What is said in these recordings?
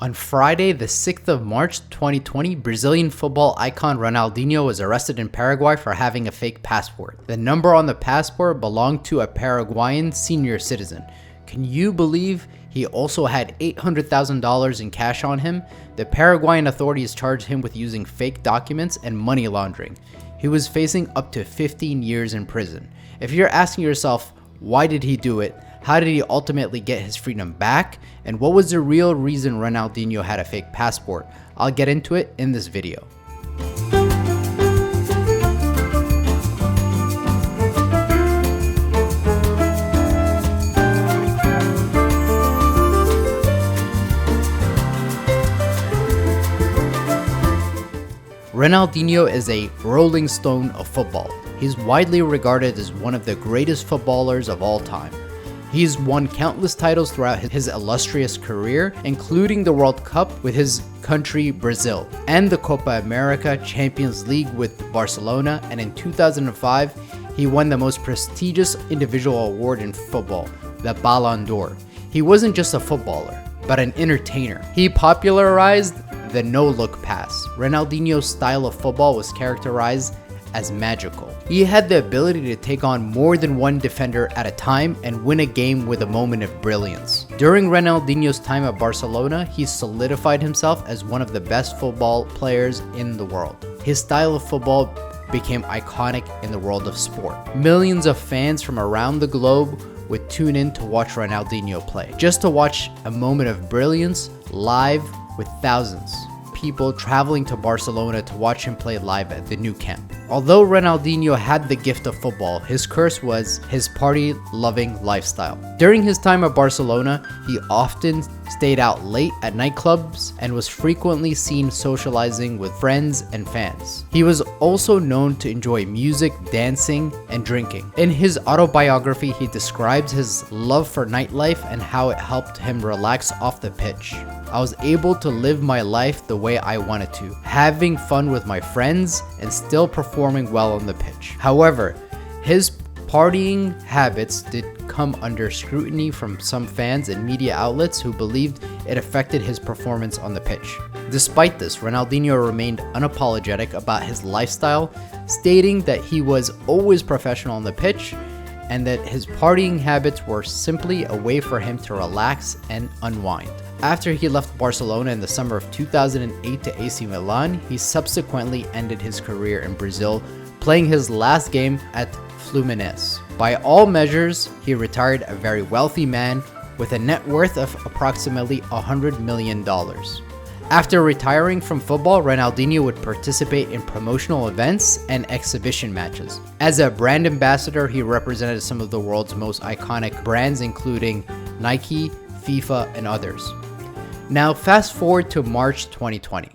On Friday, the 6th of March 2020, Brazilian football icon Ronaldinho was arrested in Paraguay for having a fake passport. The number on the passport belonged to a Paraguayan senior citizen. Can you believe he also had $800,000 in cash on him? The Paraguayan authorities charged him with using fake documents and money laundering. He was facing up to 15 years in prison. If you're asking yourself, why did he do it? How did he ultimately get his freedom back? And what was the real reason Ronaldinho had a fake passport? I'll get into it in this video. Ronaldinho is a rolling stone of football. He's widely regarded as one of the greatest footballers of all time. He's won countless titles throughout his illustrious career, including the World Cup with his country Brazil, and the Copa America Champions League with Barcelona, and in 2005, he won the most prestigious individual award in football, the Ballon d'Or. He wasn't just a footballer, but an entertainer. He popularized the no-look pass. Ronaldinho's style of football was characterized as magical. He had the ability to take on more than one defender at a time and win a game with a moment of brilliance. During Ronaldinho's time at Barcelona, he solidified himself as one of the best football players in the world. His style of football became iconic in the world of sport. Millions of fans from around the globe would tune in to watch Ronaldinho play, just to watch a moment of brilliance live, with thousands of people traveling to Barcelona to watch him play live at the new camp. Although Ronaldinho had the gift of football, his curse was his party-loving lifestyle. During his time at Barcelona, he often stayed out late at nightclubs and was frequently seen socializing with friends and fans. He was also known to enjoy music, dancing, and drinking. In his autobiography, he describes his love for nightlife and how it helped him relax off the pitch. I was able to live my life the way I wanted to, having fun with my friends and still performing well on the pitch. However, his partying habits did come under scrutiny from some fans and media outlets who believed it affected his performance on the pitch. Despite this, Ronaldinho remained unapologetic about his lifestyle, stating that he was always professional on the pitch and that his partying habits were simply a way for him to relax and unwind. After he left Barcelona in the summer of 2008 to AC Milan, he subsequently ended his career in Brazil, playing his last game at Fluminense. By all measures, he retired a very wealthy man with a net worth of approximately $100 million. After retiring from football, Ronaldinho would participate in promotional events and exhibition matches. As a brand ambassador, he represented some of the world's most iconic brands, including Nike, FIFA, and others. Now, fast forward to March 2020.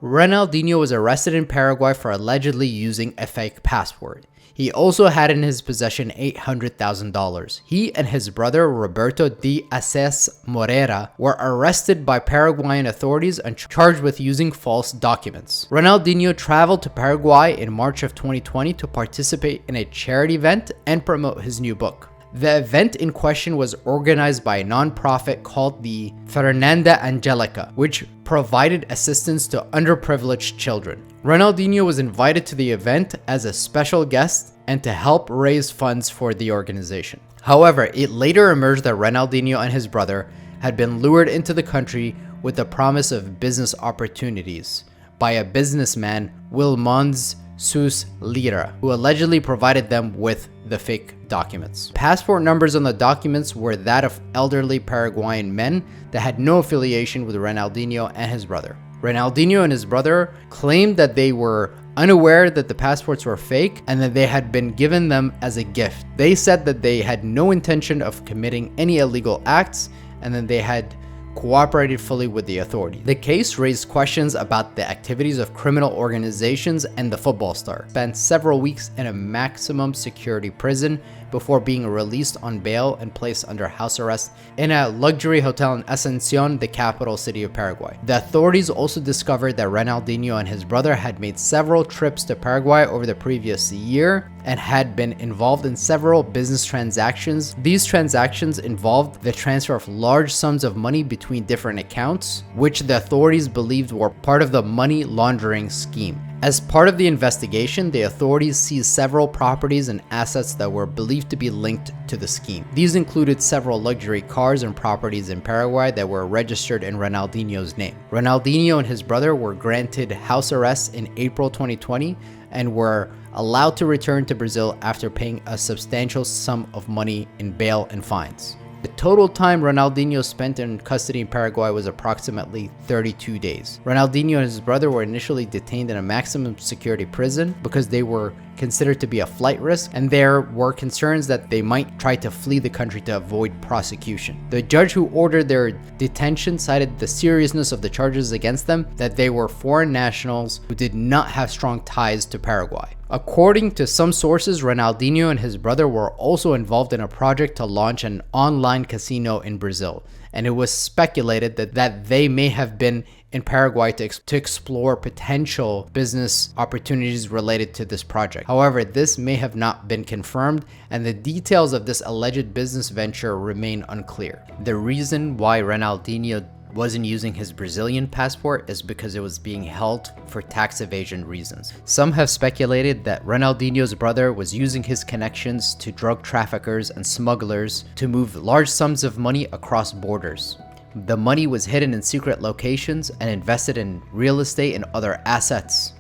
Ronaldinho was arrested in Paraguay for allegedly using a fake passport. He also had in his possession $800,000. He and his brother Roberto de Assis Moreira were arrested by Paraguayan authorities and charged with using false documents. Ronaldinho traveled to Paraguay in March of 2020 to participate in a charity event and promote his new book. The event in question was organized by a nonprofit called the Fernanda Angelica, which provided assistance to underprivileged children. Ronaldinho was invited to the event as a special guest and to help raise funds for the organization. However, it later emerged that Ronaldinho and his brother had been lured into the country with the promise of business opportunities by a businessman, Wilmons Sus Lira, who allegedly provided them with the fake documents. Passport numbers on the documents were that of elderly Paraguayan men that had no affiliation with Ronaldinho and his brother. Ronaldinho and his brother claimed that they were unaware that the passports were fake and that they had been given them as a gift. They said that they had no intention of committing any illegal acts and that they had cooperated fully with the authority. The case raised questions about the activities of criminal organizations, and the football star spent several weeks in a maximum security prison before being released on bail and placed under house arrest in a luxury hotel in Asunción, the capital city of Paraguay. The authorities also discovered that Ronaldinho and his brother had made several trips to Paraguay over the previous year and had been involved in several business transactions. These transactions involved the transfer of large sums of money between different accounts, which the authorities believed were part of the money laundering scheme. As part of the investigation, the authorities seized several properties and assets that were believed to be linked to the scheme. These included several luxury cars and properties in Paraguay that were registered in Ronaldinho's name. Ronaldinho and his brother were granted house arrest in April 2020 and were allowed to return to Brazil after paying a substantial sum of money in bail and fines. The total time Ronaldinho spent in custody in Paraguay was approximately 32 days. Ronaldinho and his brother were initially detained in a maximum security prison because they were considered to be a flight risk, and there were concerns that they might try to flee the country to avoid prosecution. The judge who ordered their detention cited the seriousness of the charges against them, that they were foreign nationals who did not have strong ties to Paraguay. According to some sources, Ronaldinho and his brother were also involved in a project to launch an online casino in Brazil, and it was speculated that they may have been in Paraguay to explore potential business opportunities related to this project. However, this may have not been confirmed, and the details of this alleged business venture remain unclear. The reason why Ronaldinho wasn't using his Brazilian passport is because it was being held for tax evasion reasons. Some have speculated that Ronaldinho's brother was using his connections to drug traffickers and smugglers to move large sums of money across borders. The money was hidden in secret locations and invested in real estate and other assets.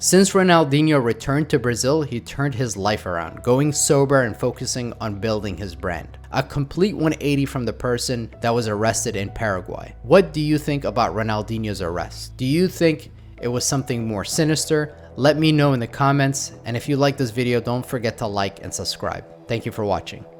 Since Ronaldinho returned to Brazil, he turned his life around, going sober and focusing on building his brand. A complete 180 from the person that was arrested in Paraguay. What do you think about Ronaldinho's arrest? Do you think it was something more sinister? Let me know in the comments, and if you like this video, don't forget to like and subscribe. Thank you for watching.